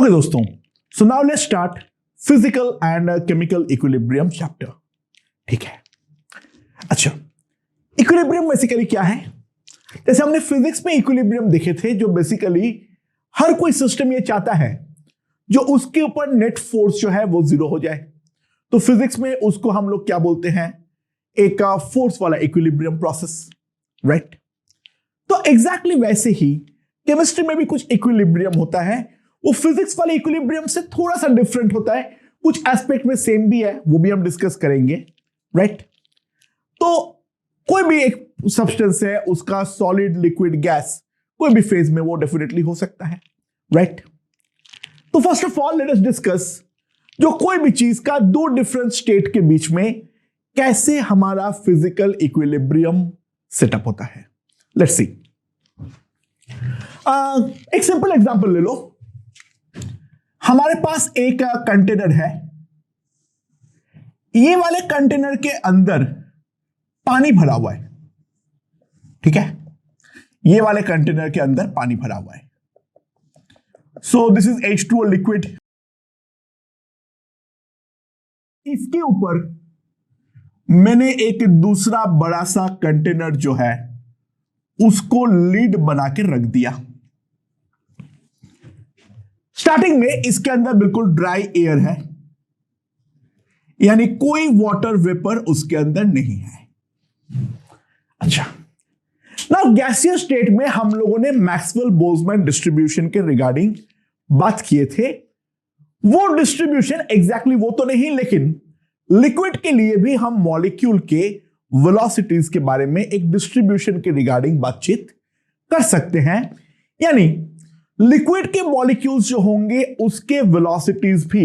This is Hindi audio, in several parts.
ओके दोस्तों, so now let's start physical and chemical equilibrium chapter. ठीक है। अच्छा, इक्विलिब्रियम बेसिकली क्या है? जैसे हमने फिजिक्स में इक्विलिब्रियम देखे थे, जो बेसिकली हर कोई सिस्टम ये चाहता है जो उसके ऊपर नेट फोर्स जो है वो जीरो हो जाए। तो फिजिक्स में उसको हम लोग क्या बोलते हैं? एक फोर्स वाला इक्विलिब्रियम प्रोसेस, राइट? तो एग्जैक्टली वैसे ही केमिस्ट्री में भी कुछ इक्विलिब्रियम होता है। वो फिजिक्स वाले इक्विलिब्रियम से थोड़ा सा डिफरेंट होता है, कुछ एस्पेक्ट में सेम भी है, वो भी हम डिस्कस करेंगे, राइट? तो कोई भी एक सब्सटेंस है, उसका सॉलिड, लिक्विड, गैस कोई भी फेज में वो डेफिनेटली हो सकता है, राइट? तो first of all let us discuss जो कोई भी चीज का दो डिफरेंट स्टेट के बीच में कैसे हमारा फिजिकल इक्विलिब्रियम सेटअप होता है। Let's see. एक सिंपल एग्जांपल ले लो। हमारे पास एक कंटेनर है, ये वाले कंटेनर के अंदर पानी भरा हुआ है, ठीक है? ये वाले कंटेनर के अंदर पानी भरा हुआ है। So this is H2O liquid. इसके ऊपर मैंने एक दूसरा बड़ा सा कंटेनर जो है उसको लीड बना के रख दिया। स्टार्टिंग में इसके अंदर बिल्कुल ड्राई एयर है, यानी कोई वाटर वेपर उसके अंदर नहीं है। अच्छा, नाउ गैसियस स्टेट में हम लोगों ने मैक्सवेल बोल्ट्जमैन डिस्ट्रीब्यूशन के रिगार्डिंग बात किए थे। वो डिस्ट्रीब्यूशन एग्जैक्टली वो तो नहीं, लेकिन लिक्विड के लिए भी हम मॉलिक्यूल के वेलोसिटीज के बारे में एक डिस्ट्रीब्यूशन के रिगार्डिंग बातचीत कर सकते हैं। यानी लिक्विड के मॉलिक्यूल्स जो होंगे उसके वेलोसिटीज भी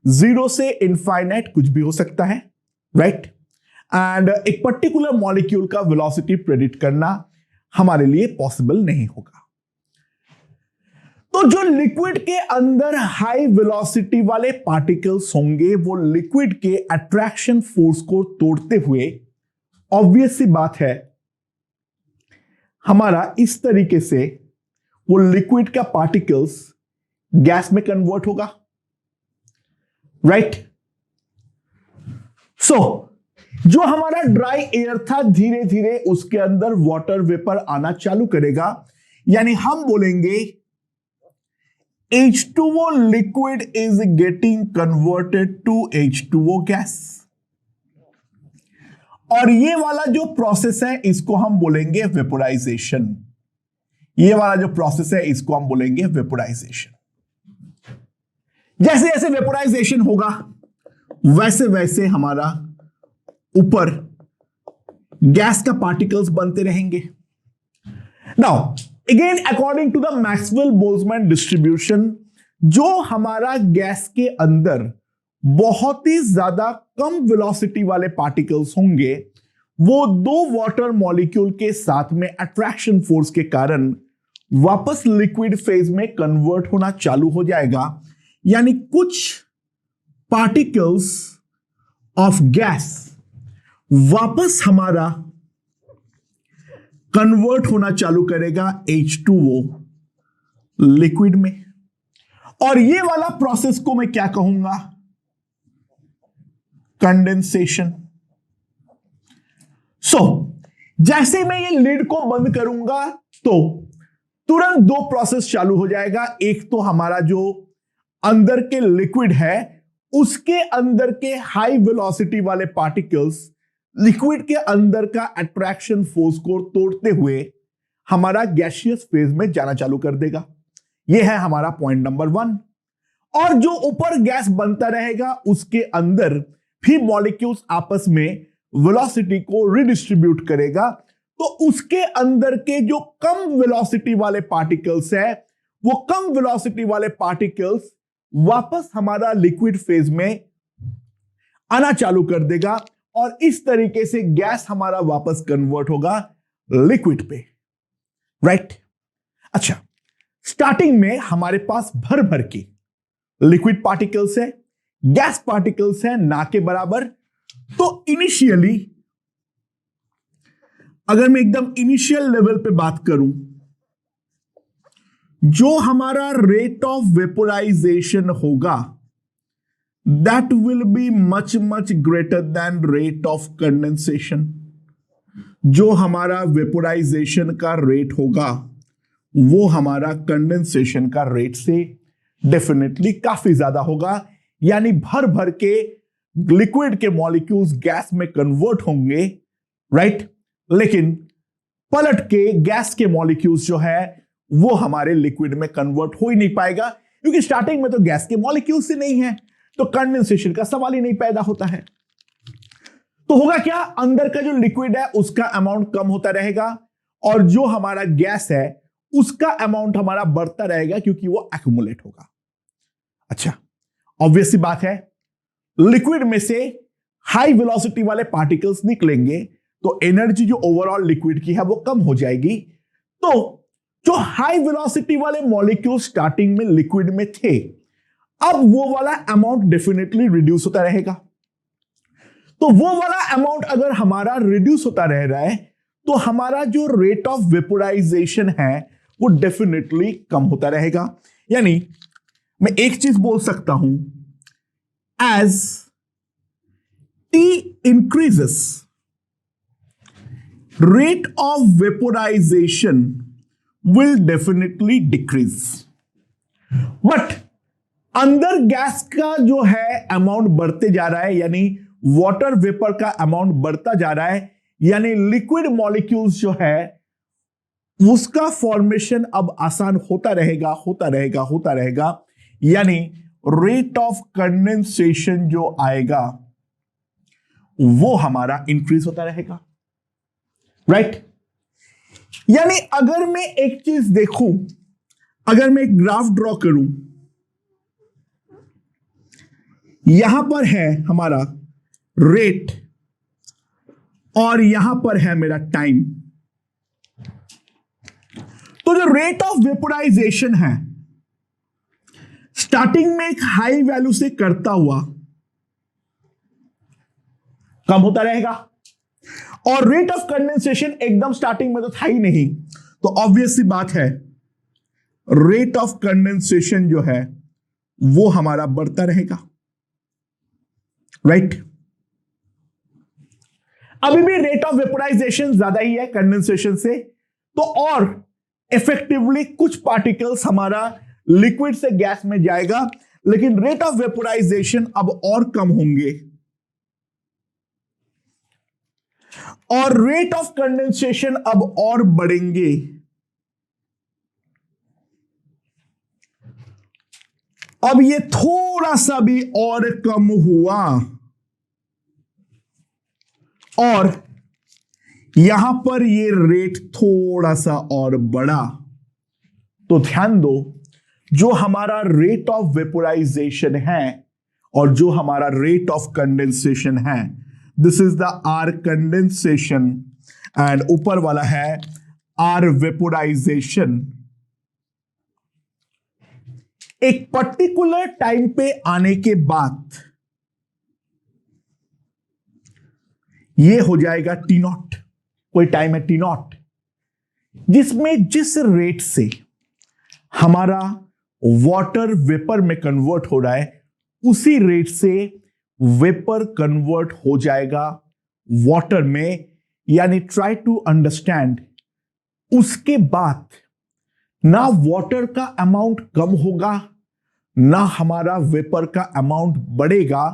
जीरो से इनफाइनाइट कुछ भी हो सकता है, राइट? एंड एक पर्टिकुलर मॉलिक्यूल का वेलोसिटी प्रेडिक्ट करना हमारे लिए पॉसिबल नहीं होगा। तो जो लिक्विड के अंदर हाई वेलोसिटी वाले पार्टिकल्स होंगे वो लिक्विड के अट्रैक्शन फोर्स को तोड़ते हुए, ऑब्वियस सी बात है, हमारा इस तरीके से वो लिक्विड का पार्टिकल्स गैस में कन्वर्ट होगा, राइट? सो जो हमारा ड्राई एयर था धीरे धीरे उसके अंदर वाटर वेपर आना चालू करेगा, यानी हम बोलेंगे H2O liquid is getting converted to H2O gas। और ये वाला जो प्रोसेस है इसको हम बोलेंगे वेपोराइजेशन। ये वाला जो प्रोसेस है इसको हम बोलेंगे वेपोराइजेशन। जैसे जैसे वेपोराइजेशन होगा वैसे वैसे हमारा ऊपर गैस का पार्टिकल्स बनते रहेंगे। Now again according to the Maxwell Boltzmann distribution, जो हमारा गैस के अंदर बहुत ही ज्यादा कम वेलोसिटी वाले पार्टिकल्स होंगे वो दो वाटर मॉलिक्यूल के साथ में अट्रैक्शन फोर्स के कारण वापस लिक्विड फेज में कन्वर्ट होना चालू हो जाएगा। यानी कुछ पार्टिकल्स ऑफ गैस वापस हमारा कन्वर्ट होना चालू करेगा H2O लिक्विड में। और ये वाला प्रोसेस को मैं क्या कहूंगा? कंडेंसेशन। सो जैसे मैं ये लिड को बंद करूंगा तो तुरंत दो प्रोसेस चालू हो जाएगा। एक तो हमारा जो अंदर के लिक्विड है उसके अंदर के हाई वेलोसिटी वाले पार्टिकल्स लिक्विड के अंदर का अट्रैक्शन फोर्स को तोड़ते हुए हमारा गैसियस फेज में जाना चालू कर देगा। यह है हमारा पॉइंट नंबर 1। और जो ऊपर गैस बनता रहेगा उसके अंदर भी मॉलिक्यूल्स आपस में वेलोसिटी को रिडिस्ट्रीब्यूट करेगा। तो उसके अंदर के जो कम वेलोसिटी वाले पार्टिकल्स है वो कम वेलोसिटी वाले पार्टिकल्स वापस हमारा लिक्विड फेज में आना चालू कर देगा और इस तरीके से गैस हमारा वापस कन्वर्ट होगा लिक्विड पे, राइट? अच्छा, स्टार्टिंग में हमारे पास भर भर की लिक्विड पार्टिकल्स है, गैस पार्टिकल्स है ना के बराबर। तो इनिशियली अगर मैं एकदम इनिशियल लेवल पे बात करूं जो हमारा रेट ऑफ वेपोराइजेशन होगा that will be much much greater than rate of condensation. जो हमारा वेपोराइजेशन का रेट होगा वो हमारा कंडेंसेशन का रेट से डेफिनेटली काफी ज्यादा होगा। यानी भर भर के लिक्विड के मॉलिक्यूल्स गैस में कन्वर्ट होंगे, राइट, लेकिन पलट के गैस के मॉलिक्यूल्स जो है वो हमारे लिक्विड में कन्वर्ट हो ही नहीं पाएगा, क्योंकि स्टार्टिंग में तो गैस के मॉलिक्यूल्स ही नहीं है, तो कंडेंसेशन का सवाल ही नहीं पैदा होता है। तो होगा क्या, अंदर का जो लिक्विड है उसका अमाउंट कम होता रहेगा और जो हमारा गैस है उसका अमाउंट हमारा बढ़ता रहेगा, क्योंकि वो एक्यूमुलेट होगा। अच्छा, ऑब्वियस सी बात है, लिक्विड में से हाई वेलोसिटी वाले पार्टिकल्स निकलेंगे तो एनर्जी जो ओवरऑल लिक्विड की है वो कम हो जाएगी। तो जो हाई वेलोसिटी वाले मॉलिक्यूल स्टार्टिंग में लिक्विड में थे, अब वो वाला अमाउंट डेफिनेटली रिड्यूस होता रहेगा। तो वो वाला अमाउंट अगर हमारा रिड्यूस होता रह रहा है तो हमारा जो रेट ऑफ वेपोराइजेशन है वो डेफिनेटली कम होता रहेगा। यानी मैं एक चीज बोल सकता हूं, as T increases rate of vaporisation will definitely decrease, but अंदर गैस का जो है अमाउंट बढ़ते जा रहा है, यानी वाटर वेपर का अमाउंट बढ़ता जा रहा है, यानी लिक्विड मॉलिक्यूल्स जो है उसका फॉर्मेशन अब आसान होता रहेगा होता रहेगा होता रहेगा। यानी रेट ऑफ कंडेंसेशन जो आएगा वो हमारा इंक्रीज होता रहेगा, राइट। यानी अगर मैं एक चीज देखूं, अगर मैं एक ग्राफ ड्रॉ करूं, यहां पर है हमारा रेट और यहां पर है मेरा टाइम, तो जो रेट ऑफ वेपोराइजेशन है स्टार्टिंग में एक हाई वैल्यू से करता हुआ कम होता रहेगा, और रेट ऑफ कंडेंसेशन एकदम स्टार्टिंग में तो था ही नहीं, तो ऑब्वियस सी बात है रेट ऑफ कंडेंसेशन जो है वो हमारा बढ़ता रहेगा, राइट। अभी भी रेट ऑफ वेपोराइजेशन ज्यादा ही है कंडेंसेशन से, तो और इफेक्टिवली कुछ पार्टिकल्स हमारा लिक्विड से गैस में जाएगा, लेकिन रेट ऑफ वेपोराइजेशन अब और कम होंगे और रेट ऑफ कंडेंसेशन अब और बढ़ेंगे। अब ये थोड़ा सा भी और कम हुआ और यहां पर ये रेट थोड़ा सा और बढ़ा, तो ध्यान दो जो हमारा रेट ऑफ वेपोराइजेशन है और जो हमारा रेट ऑफ कंडेंसेशन है, this is the R condensation and ऊपर वाला है आर वेपोराइजेशन। एक पर्टिकुलर टाइम पे आने के बाद ये हो जाएगा टी नॉट। कोई टाइम है टी नॉट जिसमें जिस रेट से हमारा वाटर वेपर में कन्वर्ट हो रहा है उसी रेट से वेपर कन्वर्ट हो जाएगा वाटर में। यानी ट्राई टू अंडरस्टैंड, उसके बाद ना वाटर का अमाउंट कम होगा ना हमारा वेपर का अमाउंट बढ़ेगा।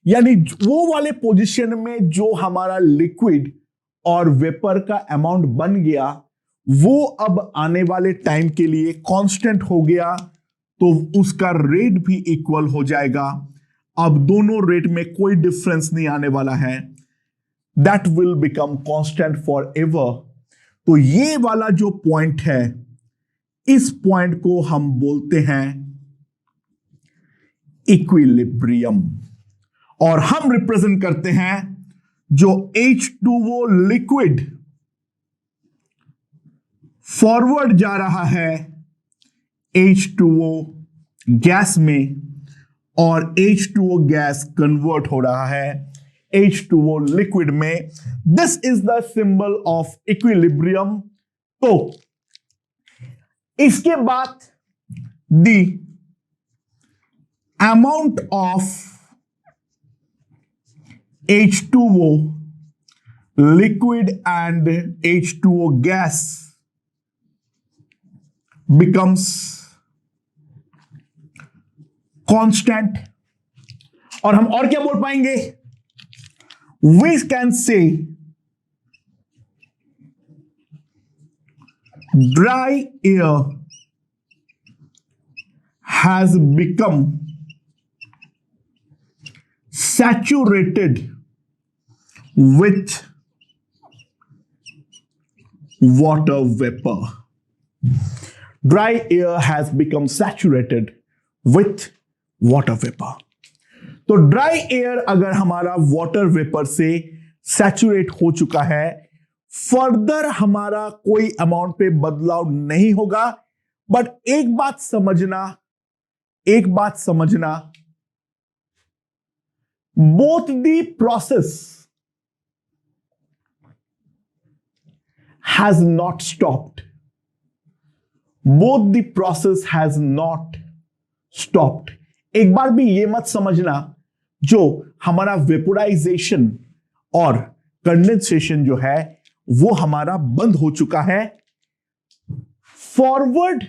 यानी वो वाले पोजीशन में जो हमारा लिक्विड और वेपर का अमाउंट बन गया वो अब आने वाले टाइम के लिए कांस्टेंट हो गया, तो उसका रेट भी इक्वल हो जाएगा। अब दोनों रेट में कोई डिफरेंस नहीं आने वाला है, that will become constant for ever. तो ये वाला जो पॉइंट है, इस पॉइंट को हम बोलते हैं इक्विलिब्रियम, और हम रिप्रेजेंट करते हैं जो H2O लिक्विड फॉरवर्ड जा रहा है H2O गैस में और H2O गैस कन्वर्ट हो रहा है H2O लिक्विड में। This is the symbol of equilibrium. तो इसके बाद the amount of H2O liquid and H2O gas becomes constant. और हम और क्या बोल पाएंगे? We can say dry air has become saturated with water vapor. Dry air has become saturated with water vapor. तो ड्राई एयर अगर हमारा वाटर वेपर से सैचुरेट हो चुका है, फर्दर हमारा कोई अमाउंट पे बदलाव नहीं होगा. बट एक बात समझना, both the process has not stopped. Both the process has not stopped. एक बार भी ये मत समझना जो हमारा वेपोराइजेशन और कंडेंसेशन जो है वो हमारा बंद हो चुका है. Forward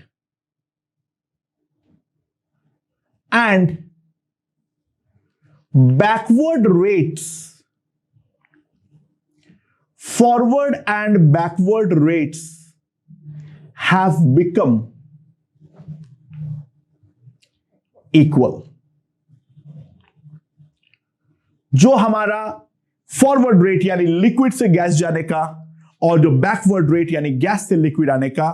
and backward rates have become equal. जो हमारा फॉरवर्ड रेट यानी लिक्विड से गैस जाने का और जो बैकवर्ड रेट यानी गैस से लिक्विड आने का,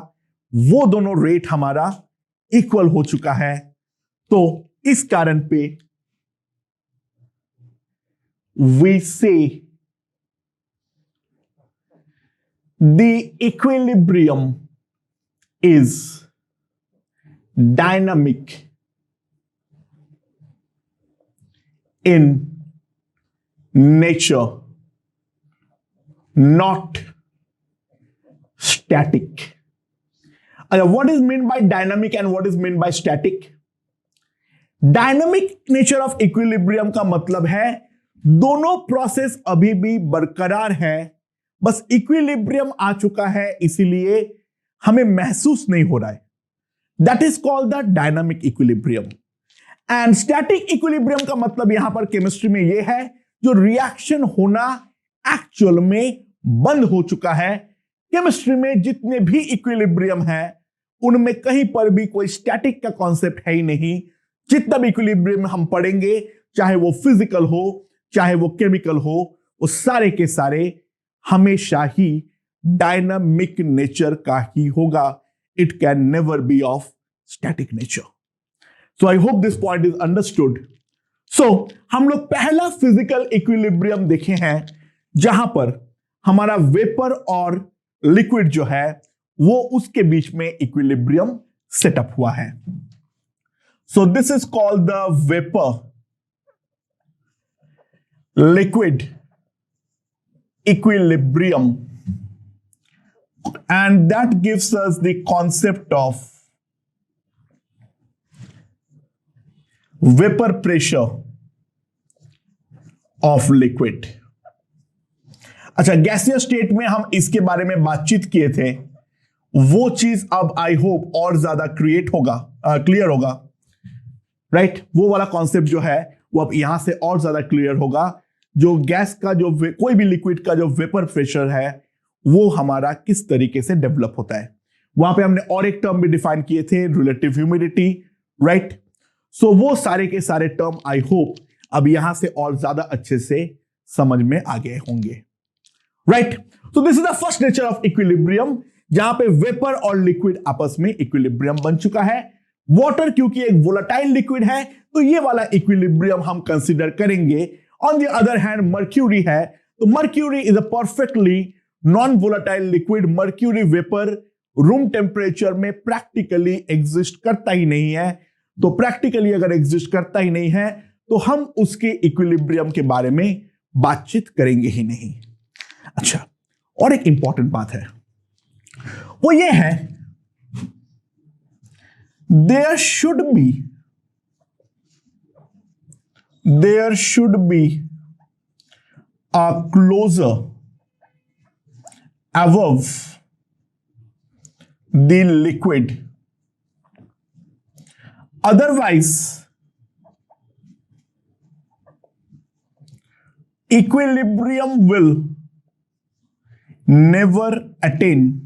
वो दोनों रेट हमारा इक्वल हो चुका है. तो इस कारण पे we say the equilibrium is dynamic in nature, not static. What is meant by dynamic and what is meant by static? Dynamic nature of equilibrium का मतलब है दोनों प्रोसेस अभी भी बरकरार है, बस इक्विलिब्रियम आ चुका है इसीलिए हमें महसूस नहीं हो रहा है. That is called the dynamic equilibrium. And static equilibrium का मतलब यहां पर केमिस्ट्री में यह है जो रिएक्शन होना एक्चुअल में बंद हो चुका है. केमिस्ट्री में जितने भी इक्विलिब्रियम है उनमें कहीं पर भी कोई स्टैटिक का कॉन्सेप्ट है ही नहीं. जितना भी इक्विलिब्रियम हम पढ़ेंगे, चाहे वो फिजिकल हो चाहे वो केमिकल हो, वो सारे के सारे हमेशा ही डायनामिक नेचर का ही होगा. It can never be of static nature. So I hope this point is understood. So हम लोग पहला फिजिकल इक्विलिब्रियम देखे हैं जहां पर हमारा वेपर और लिक्विड जो है वो उसके बीच में इक्विलिब्रियम सेटअप हुआ है. So this is called the vapour liquid equilibrium, and that gives us the concept of vapor pressure of liquid. अच्छा, गैसियस स्टेट में हम इसके बारे में बातचीत किए थे, वो चीज अब आई होप और ज्यादा क्लियर होगा, राइट? वो वाला कॉन्सेप्ट जो है वो अब यहां से और ज्यादा क्लियर होगा. जो गैस का जो कोई भी लिक्विड का जो वेपर प्रेशर है वो हमारा किस तरीके से डेवलप होता है. वहां पे हमने और एक टर्म भी डिफाइन किए थे, रिलेटिव ह्यूमिडिटी, राइट? सो वो सारे के सारे टर्म आई होप अब यहां से और ज्यादा अच्छे से समझ में आ गए होंगे, right? So this is the first nature of equilibrium, जहां पे वेपर और लिक्विड आपस में इक्विलिब्रियम बन चुका है. वाटर क्योंकि एक वोलेटाइल लिक्विड है तो ये वाला इक्विलिब्रियम हम कंसीडर करेंगे. On the other hand mercury है, तो mercury is a perfectly non volatile liquid. Mercury vapour room temperature में प्रैक्टिकली एग्जिस्ट करता ही नहीं है. तो प्रैक्टिकली अगर एग्जिस्ट करता ही नहीं है तो हम उसके इक्विलिब्रियम के बारे में बातचीत करेंगे ही नहीं. अच्छा, और एक इंपॉर्टेंट बात है, वो ये है there should be a closure above the liquid, otherwise equilibrium will never attain.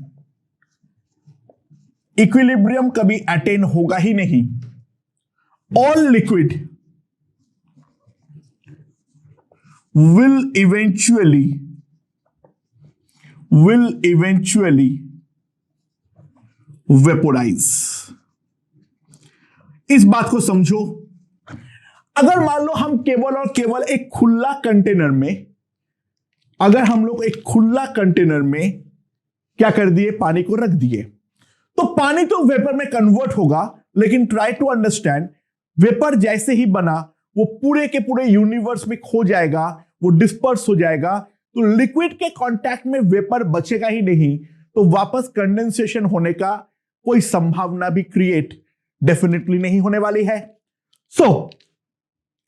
Equilibrium कभी अटेन होगा ही नहीं. All liquid will eventually vaporize. इस बात को समझो. अगर मान लो हम केवल और केवल एक खुला कंटेनर में, अगर हम लोग एक खुला कंटेनर में क्या कर दिए, पानी को रख दिए, तो पानी तो वेपर में कन्वर्ट होगा, लेकिन ट्राई टू अंडरस्टैंड, वेपर जैसे ही बना वो पूरे के पूरे यूनिवर्स में खो जाएगा, वो डिस्पर्स हो जाएगा, तो लिक्विड के कांटेक्ट में वेपर बचेगा ही नहीं, तो वापस कंडेंसेशन होने का कोई संभावना भी क्रिएट डेफिनेटली नहीं होने वाली है. सो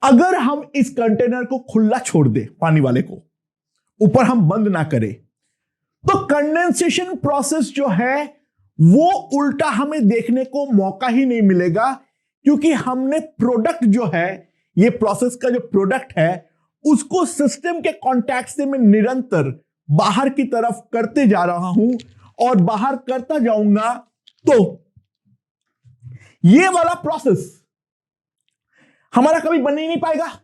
अगर हम इस कंटेनर को खुला छोड़ दे, पानी वाले को ऊपर हम बंद ना करें, तो कंडेंसेशन प्रोसेस जो है वो उल्टा हमें देखने को मौका ही नहीं मिलेगा, क्योंकि हमने प्रोडक्ट जो है, ये प्रोसेस का जो प्रोडक्ट है, उसको सिस्टम के कांटेक्ट से मैं निरंतर बाहर की तरफ करते जा रहा हूं और बाहर करता जाऊंगा, तो ये वाला प्रोसेस हमारा कभी बन ही नहीं पाएगा.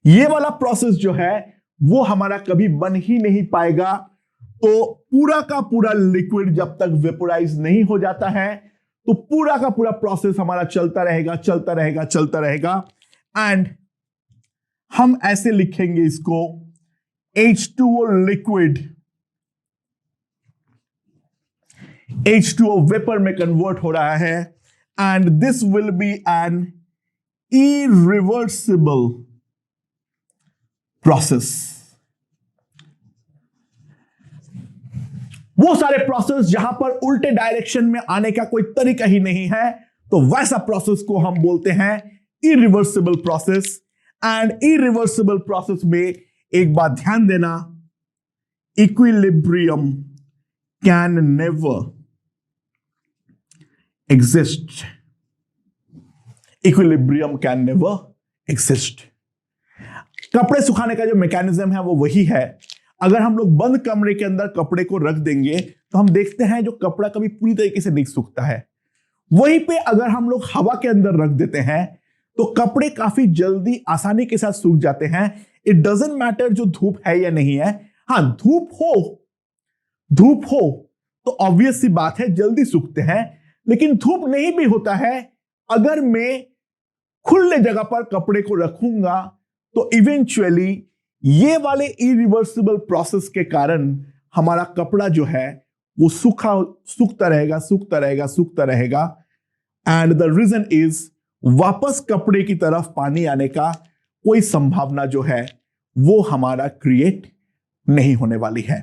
ये वाला प्रोसेस जो है वो हमारा कभी बन ही नहीं पाएगा. तो पूरा का पूरा लिक्विड जब तक वेपोराइज नहीं हो जाता है, तो पूरा का पूरा प्रोसेस हमारा चलता रहेगा. एंड हम ऐसे लिखेंगे इसको, H2O लिक्विड H2O वेपर में कन्वर्ट हो रहा है, and this will be an irreversible process. वो सारे प्रोसेस जहां पर उल्टे डायरेक्शन में आने का कोई तरीका ही नहीं है, तो वैसा प्रोसेस को हम बोलते हैं irreversible process. And irreversible process में एक बात ध्यान देना, equilibrium can never exist. Equilibrium can never exist. कपड़े सुखाने का जो मैकेनिज्म है वो वही है. अगर हम लोग बंद कमरे के अंदर कपड़े को रख देंगे, तो हम देखते हैं जो कपड़ा कभी पूरी तरीके से नहीं सूखता है. वहीं पे अगर हम लोग हवा के अंदर रख देते हैं, तो कपड़े काफी जल्दी आसानी के साथ सूख जाते हैं. इट डजंट मैटर जो धूप है या नहीं है. हाँ, धूप हो तो ऑब्वियस सी बात है जल्दी सूखते हैं, लेकिन धूप नहीं भी होता है, अगर मैं खुले जगह पर कपड़े को रखूंगा, तो इवेंचुअली ये वाले इरिवर्सिबल प्रोसेस के कारण हमारा कपड़ा जो है वो सूखता रहेगा. एंड द रीजन इज, वापस कपड़े की तरफ पानी आने का कोई संभावना जो है वो हमारा क्रिएट नहीं होने वाली है.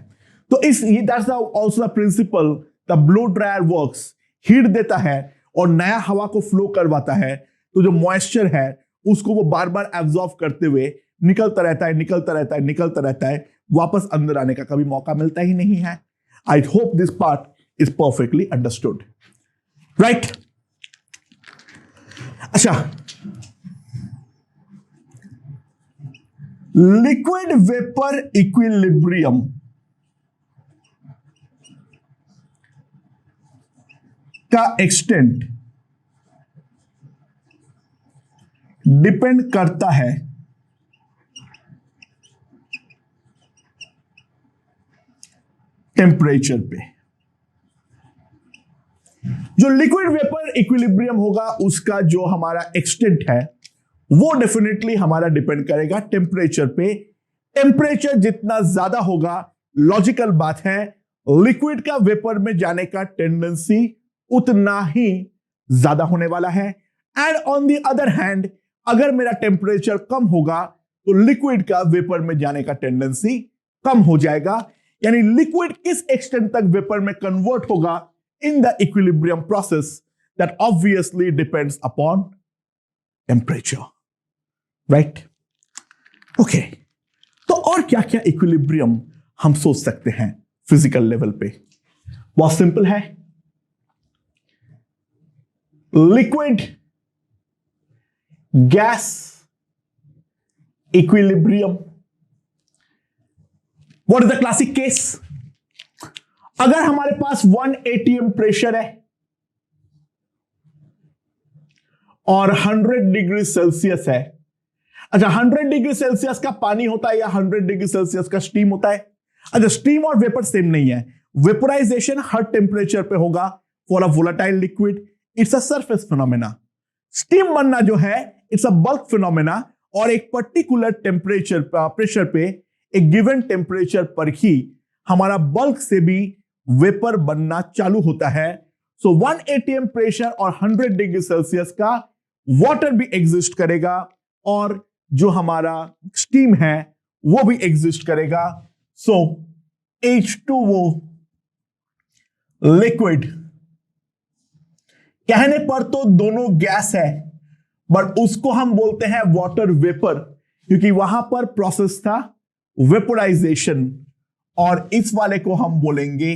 तो that's also the principle the blow dryer works. Heat देता है और नया हवा को फ्लो करवाता है, तो जो मॉइस्चर है उसको वो बार बार एब्जॉर्ब करते हुए निकलता रहता है, वापस अंदर आने का कभी मौका मिलता ही नहीं है. आई hope this part is perfectly understood, right? अच्छा, लिक्विड वेपर इक्विलिब्रियम का एक्सटेंट डिपेंड करता है टेम्परेचर पे. जो लिक्विड वेपर इक्विलिब्रियम होगा उसका जो हमारा एक्सटेंट है वो डेफिनेटली हमारा डिपेंड करेगा टेम्परेचर पे. टेम्परेचर जितना ज्यादा होगा, लॉजिकल बात है, लिक्विड का वेपर में जाने का टेंडेंसी उतना ही ज्यादा होने वाला है. And on the other hand, अगर मेरा टेम्परेचर कम होगा तो लिक्विड का वेपर में जाने का टेंडेंसी कम हो जाएगा. यानी लिक्विड किस एक्सटेंट तक वेपर में कन्वर्ट होगा in the equilibrium process, that obviously depends upon temperature, right? Okay, तो और क्या क्या इक्विलिब्रियम हम सोच सकते हैं फिजिकल लेवल पे? बहुत सिंपल है, liquid gas equilibrium. What is the classic case? अगर हमारे पास 1 atm प्रेशर है और 100 डिग्री सेल्सियस है, अच्छा 100 डिग्री सेल्सियस का पानी होता है या 100 डिग्री सेल्सियस का स्टीम होता है? अच्छा, स्टीम और वेपर सेम नहीं है। वेपोराइजेशन हर टेम्परेचर पे होगा for a volatile liquid, it's a surface phenomena. Steam बनना जो है इट्स अ बल्क फिनोमेना, और एक पर्टिकुलर टेम्परेचर प्रेशर पे, एक गिवन टेम्परेचर पर ही हमारा बल्क से भी वेपर बनना चालू होता है। सो 1 atm प्रेशर और 100 डिग्री सेल्सियस का वाटर भी एग्जिस्ट करेगा, और जो हमारा स्टीम है वो भी एग्जिस्ट करेगा। सो H2O लिक्विड कहने पर तो दोनों गैस है, बट उसको हम बोलते हैं वाटर वेपर, क्योंकि वहां पर प्रोसेस था वेपोराइजेशन, और इस वाले को हम बोलेंगे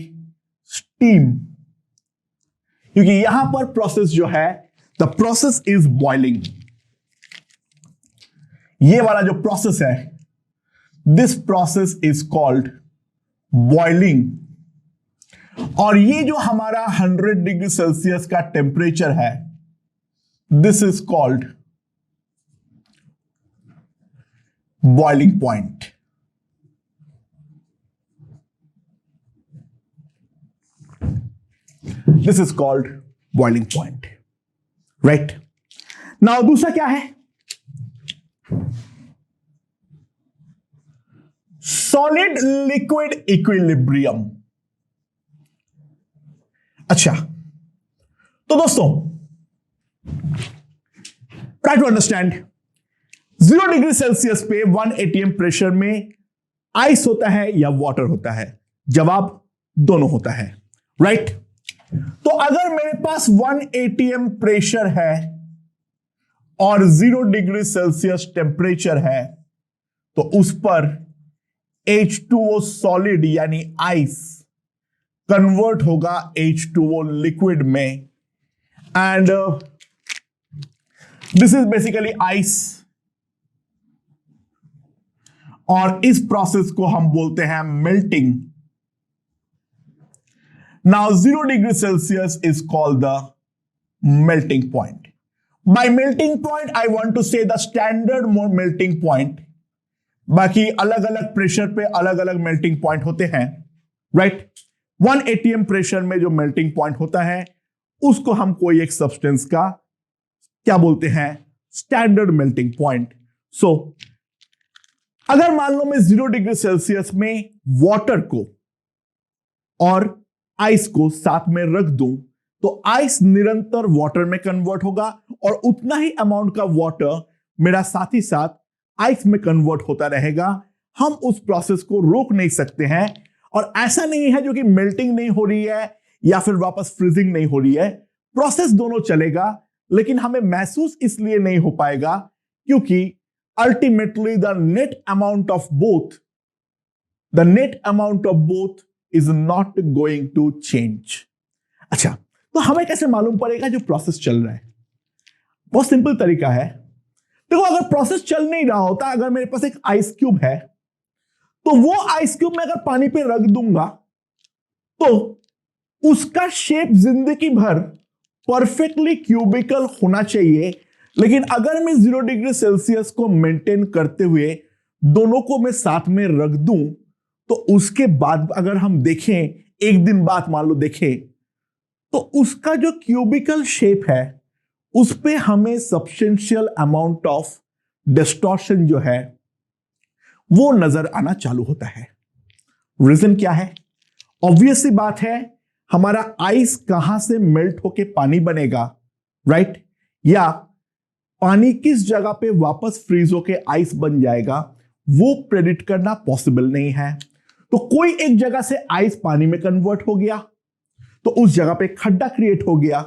स्टीम, क्योंकि यहां पर प्रोसेस जो है द प्रोसेस इज बॉइलिंग। ये वाला जो प्रोसेस है, this process is called boiling, और ये जो हमारा 100 डिग्री सेल्सियस का टेम्परेचर है, this is called boiling point. This is called boiling point, right? Now दूसरा क्या है? Solid liquid equilibrium. अच्छा, तो दोस्तों try to understand, 0 degree Celsius पे 1 atm प्रेशर में आइस होता है या वाटर होता है? जवाब दोनों होता है, राइट? तो अगर मेरे पास 1 atm प्रेशर है और 0 डिग्री सेल्सियस टेम्परेचर है, तो उस पर H2O सॉलिड यानी आइस कन्वर्ट होगा H2O लिक्विड में, and this is basically ice, और इस प्रोसेस को हम बोलते हैं melting. Now 0 degree Celsius is called the melting point. By melting point I want to say the standard melting point, बाकी अलग अलग प्रेशर पे अलग अलग मेल्टिंग पॉइंट होते हैं, राइट? 1 atm प्रेशर में जो मेल्टिंग पॉइंट होता है उसको हम कोई एक सब्सटेंस का क्या बोलते हैं? Standard melting point. सो अगर मान लो मैं 0 डिग्री सेल्सियस में वाटर को और आइस को साथ में रख दूं, तो आइस निरंतर वाटर में कन्वर्ट होगा, और उतना ही अमाउंट का वाटर मेरा साथ ही साथ आइस में कन्वर्ट होता रहेगा। हम उस प्रोसेस को रोक नहीं सकते हैं, और ऐसा नहीं है जो कि मेल्टिंग नहीं हो रही है या फिर वापस फ्रीजिंग नहीं हो रही है, प्रोसेस दोनों चलेगा, लेकिन हमें महसूस इसलिए नहीं हो पाएगा क्योंकि ultimately the net amount of both is not going to change. अच्छा, तो हमें कैसे मालूम पड़ेगा जो प्रोसेस चल रहा है? बहुत सिंपल तरीका है। देखो, अगर प्रोसेस चल नहीं रहा होता, अगर मेरे पास एक आइस क्यूब है, तो वो आइस क्यूब मैं अगर पानी पे रख दूंगा तो उसका शेप जिंदगी भर परफेक्टली क्यूबिकल होना चाहिए, लेकिन अगर मैं 0 डिग्री सेल्सियस को मेंटेन करते हुए दोनों को मैं साथ में रख दूं, तो उसके बाद अगर हम देखें, एक दिन बाद मान लो देखें, तो उसका जो क्यूबिकल शेप है उस पे हमें सब्सटेंशियल अमाउंट ऑफ डिस्टॉर्शन जो है वो नजर आना चालू होता है। रीजन क्या है? ऑब्वियस सी बात है, हमारा आइस कहां से मेल्ट होके पानी बनेगा, राइट? या पानी किस जगह पे वापस फ्रीज होके आइस बन जाएगा, वो प्रेडिक्ट करना पॉसिबल नहीं है। तो कोई एक जगह से आइस पानी में कन्वर्ट हो गया, तो उस जगह पे खड्डा क्रिएट हो गया,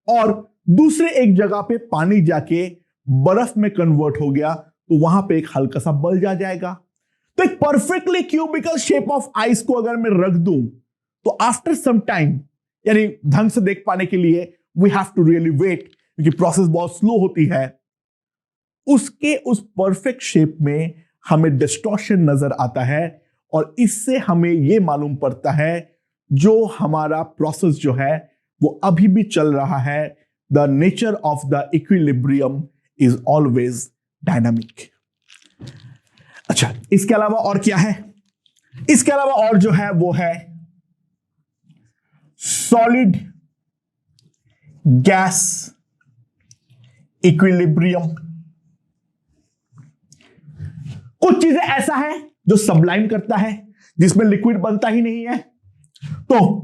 और दूसरे एक जगह पे पानी जाके बर्फ में कन्वर्ट हो गया तो वहां पे एक हल्का सा बल्ज आ जाएगा। तो एक perfectly cubical shape of ice को अगर मैं रख दूं तो आफ्टर सम टाइम, यानी ढंग से देख पाने के लिए we have to really wait, क्योंकि प्रोसेस बहुत स्लो होती है, उसके उस परफेक्ट शेप में हमें डिस्टॉर्शन नजर आता है और इससे हमें यह मालूम पड़ता है जो हमारा प्रोसेस जो है वो अभी भी चल रहा है, the nature of the equilibrium is always dynamic. अच्छा, इसके अलावा और क्या है? इसके अलावा और जो है वो है सॉलिड गैस इक्विलिब्रियम। कुछ चीजें ऐसा है जो सबलाइम करता है, जिसमें लिक्विड बनता ही नहीं है, तो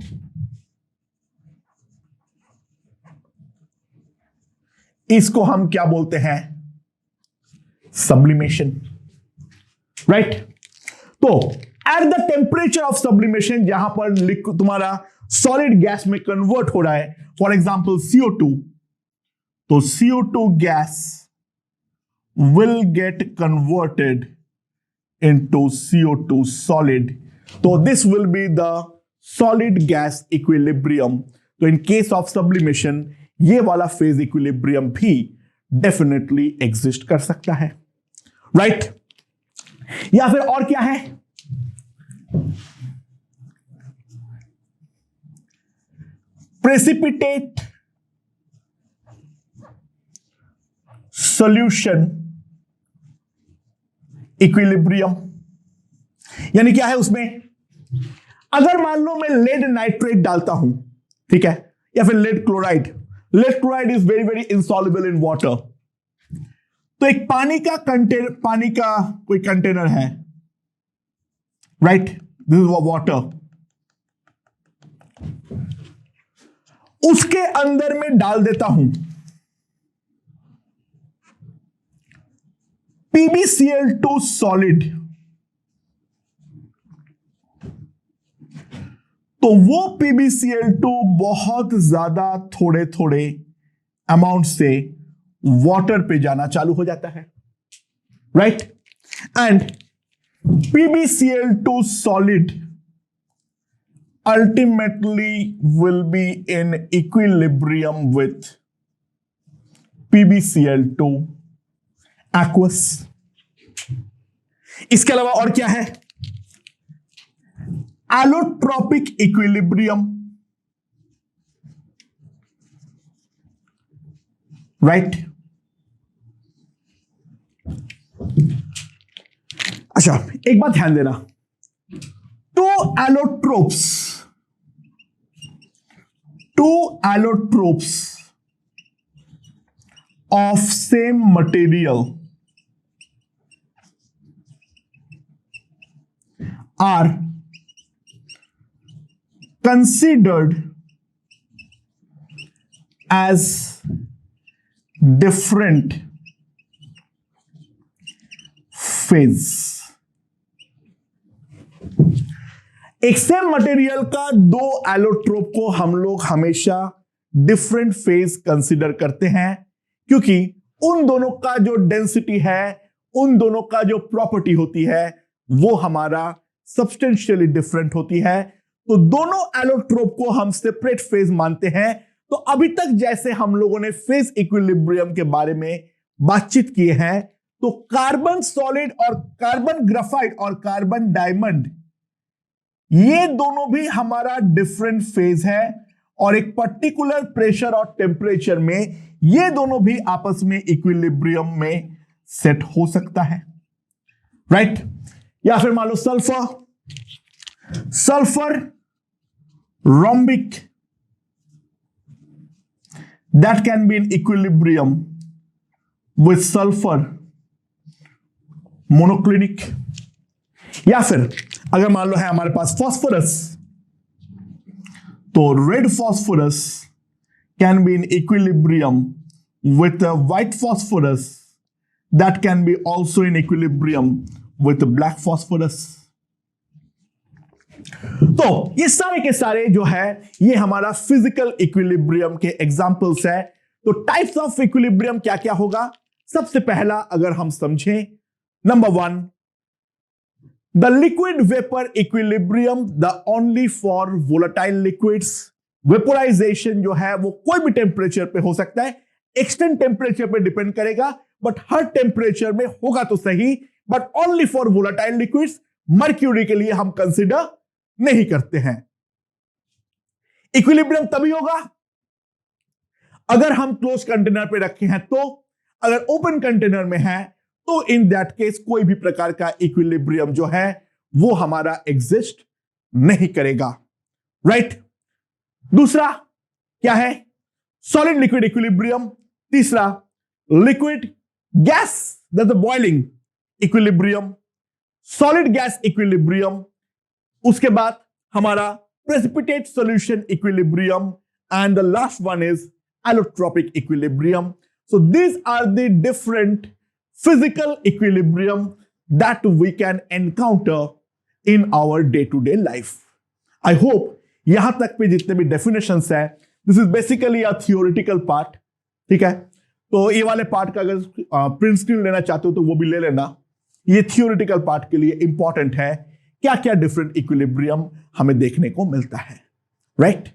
इसको हम क्या बोलते हैं? Sublimation, right? तो at the temperature of sublimation, जहां पर लिक्विड तुम्हारा सॉलिड गैस में कन्वर्ट हो रहा है, फॉर एग्जांपल CO2, तो CO2 gas will get converted into CO2 solid. So this will be the solid gas equilibrium. तो in case of sublimation ये वाला phase equilibrium भी definitely exist कर सकता है, right? या फिर और क्या है? precipitate solution equilibrium. यानी क्या है उसमें? अगर मान लो मैं लेड नाइट्रेट डालता हूं, ठीक है, या फिर lead chloride is very very insoluble in water. तो एक पानी का कोई कंटेनर है, राइट? This is water. उसके अंदर में डाल देता हूं PbCl2 सॉलिड, तो वो PbCl2 बहुत ज्यादा थोड़े थोड़े अमाउंट से वाटर पे जाना चालू हो जाता है, right? And PbCl2 solid ultimately will be in equilibrium with PbCl2 aqueous। इसके अलावा और क्या है? allotropic equilibrium, right? अच्छा, एक बात ध्यान देना, two allotropes of same material are considered as different phase। एक सेम मटेरियल का दो एलोट्रोप को हम लोग हमेशा डिफरेंट फेज कंसीडर करते हैं, क्योंकि उन दोनों का जो डेंसिटी है, उन दोनों का जो प्रॉपर्टी होती है, वो हमारा सब्सटेंशियली डिफरेंट होती है। तो दोनों एलोट्रोप को हम सेपरेट फेज मानते हैं। तो अभी तक जैसे हम लोगों ने फेज इक्विलिब्रियम के बारे में बातचीत किए हैं, तो कार्बन सॉलिड और कार्बन ग्राफाइट और कार्बन डायमंड, ये दोनों भी हमारा डिफरेंट फेज है, और एक पर्टिकुलर प्रेशर और टेम्परेचर में ये दोनों भी आपस में इक्विलिब्रियम में सेट हो सकता है, राइट? या फिर मान लो sulphur rhombic, that can be in equilibrium with sulfur monoclinic। या फिर अगर मान लो है हमारे पास फास्फोरस, तो red phosphorus can be in equilibrium with a white phosphorus, that can be also in equilibrium with the black phosphorus। तो ये सारे के सारे जो है ये हमारा फिजिकल इक्विलिब्रियम के एग्जांपल्स है। तो टाइप्स ऑफ इक्विलिब्रियम क्या क्या होगा? सबसे पहला अगर हम समझें, number 1, the liquid vapour equilibrium, the only for volatile liquids. Vaporisation जो है वो कोई भी टेम्परेचर पे हो सकता है, एक्सटेंट टेम्परेचर पे डिपेंड करेगा, बट हर टेम्परेचर में होगा तो सही, but only for volatile liquids. Mercury के लिए हम कंसिडर नहीं करते हैं। इक्विलिब्रियम तभी होगा अगर हम क्लोज कंटेनर पे रखे हैं, तो अगर ओपन कंटेनर में है तो इन दैट केस कोई भी प्रकार का इक्विलिब्रियम जो है वो हमारा एग्जिस्ट नहीं करेगा, राइट। दूसरा क्या है? Solid liquid equilibrium. तीसरा liquid gas, that's the boiling equilibrium, solid gas equilibrium. उसके बाद हमारा precipitate solution equilibrium, and the last one is allotropic equilibrium. So these are the different physical equilibrium that we can encounter in our day-to-day life. I hope यहां तक पे जितने भी definitions है, this is basically a theoretical part. ठीक है, तो ये वाले पार्ट का अगर प्रिंट स्क्रीन लेना चाहते हो तो वो भी ले लेना। ये थियोरिटिकल पार्ट के लिए इंपॉर्टेंट है, क्या क्या डिफरेंट इक्विलिब्रियम हमें देखने को मिलता है, राइट।